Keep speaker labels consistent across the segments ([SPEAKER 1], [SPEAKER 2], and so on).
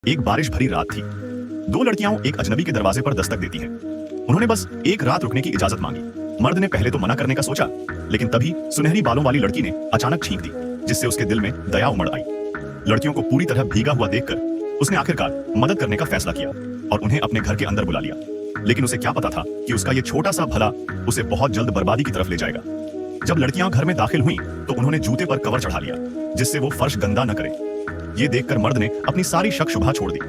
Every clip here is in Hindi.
[SPEAKER 1] एक बारिश भरी रात थी। दो लड़कियां एक अजनबी के दरवाजे पर दस्तक देती हैं। उन्होंने बस एक रात रुकने की इजाजत मांगी। मर्द ने पहले तो मना करने का सोचा, लेकिन तभी सुनहरी बालों वाली लड़की ने अचानक छींक दी, जिससे उसके दिल में दया उमड़ आई। लड़कियों को पूरी तरह भीगा हुआ देखकर उसने आखिरकार मदद करने का फैसला किया और उन्हें अपने घर के अंदर बुला लिया। लेकिन उसे क्या पता था कि उसका ये छोटा सा भला उसे बहुत जल्द बर्बादी की तरफ ले जाएगा। जब लड़कियां घर में दाखिल हुईं, तो उन्होंने जूते पर कवर चढ़ा लिया, जिससे वो फर्श गंदा न करे। ये देखकर मर्द ने अपनी सारी शक शुबा छोड़ दी।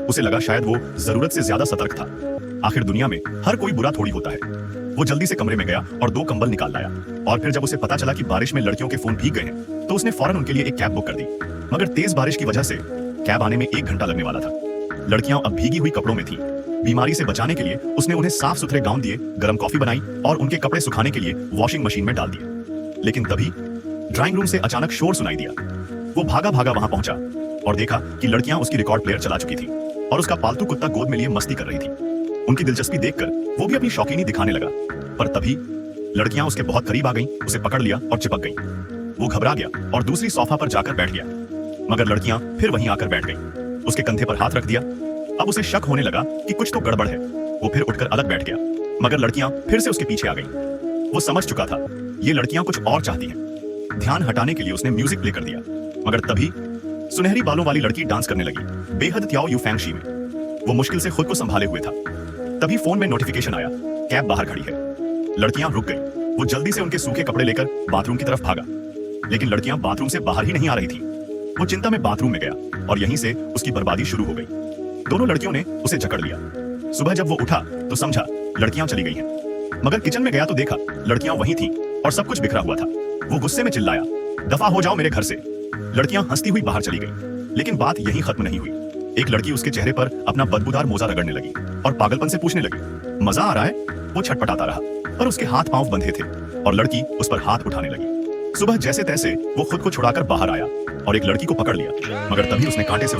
[SPEAKER 1] उसे लगा शायद वो जरूरत से ज्यादा सतर्क था। आखिर दुनिया में हर कोई बुरा थोड़ी होता है। वो जल्दी से कमरे में गया और 2 कंबल निकाल लाया। और फिर जब उसे पता चला कि बारिश में लड़कियों के फोन भीग गए हैं, तो उसने फौरन उनके लिए एक कैब बुक कर दी। मगर तेज बारिश की वजह से कैब आने में 1 घंटा लगने वाला था। लड़कियां अब भीगी हुई कपड़ों में थीं। बीमारी से बचाने के लिए उसने उन्हें साफ सुथरे गाउन दिए, गर्म कॉफी बनाई और उनके कपड़े सुखाने के लिए वॉशिंग मशीन में डाल दिए। लेकिन तभी ड्राइंग रूम से अचानक शोर सुनाई दिया। वो भागा भागा वहां पहुंचा और देखा कि लड़कियां उसकी रिकॉर्ड प्लेयर चला चुकी थी और उसका पालतू कुत्ता गोद में लिए मस्ती कर रही थी। उनकी दिलचस्पी देखकर वो भी अपनी शौकीनी दिखाने लगा, पर तभी लड़कियां उसके बहुत करीब आ गईं, उसे पकड़ लिया और चिपक गईं। वो घबरा गया और दूसरी सोफा पर जाकर बैठ गया, मगर लड़कियां फिर वहीं आकर बैठ गईं। उसके कंधे पर हाथ रख दिया। अब उसे शक होने लगा कि कुछ तो गड़बड़ है। वो फिर उठकर अलग बैठ गया, मगर लड़कियां फिर से उसके पीछे आ गईं। वो समझ चुका था ये लड़कियां कुछ और चाहती हैं। ध्यान हटाने के लिए उसने म्यूजिक प्ले कर दिया, मगर तभी सुनहरी बालों वाली लड़की डांस करने लगी, बेहद त्याओ यू फैंगशी में। वो मुश्किल से खुद को संभाले हुए था। तभी फोन में नोटिफिकेशन आया, कैब बाहर खड़ी है। लड़कियां रुक गईं। वो जल्दी से उनके सूखे कपड़े लेकर बाथरूम की तरफ भागा, लेकिन लड़कियां बाथरूम से बाहर ही नहीं आ रही थी। वो चिंता में बाथरूम में गया और यहीं से उसकी बर्बादी शुरू हो गई। दोनों लड़कियों ने उसे जकड़ लिया। सुबह जब वो उठा तो समझा लड़कियां चली गई हैं, मगर किचन में गया तो देखा लड़कियां वहीं थीं और सब कुछ बिखरा हुआ था। वो गुस्से में चिल्लाया, दफा हो जाओ मेरे घर से। लड़कियां हंसती हुई बाहर चली गईं, लेकिन बात यहीं खत्म नहीं हुई। एक लड़की उसके चेहरे पर अपना बदबूदार मोजा रगड़ने लगी और पागलपन से पूछने लगी, मजा आ रहा है? वो छटपटाता रहा, पर उसके हाथ पांव बंधे थे और लड़की उस पर हाथ उठाने लगी। सुबह जैसे तैसे वो खुद को छुड़ाकर बाहर आया और एक लड़की को पकड़ लिया, मगर तभी उसने कांटे से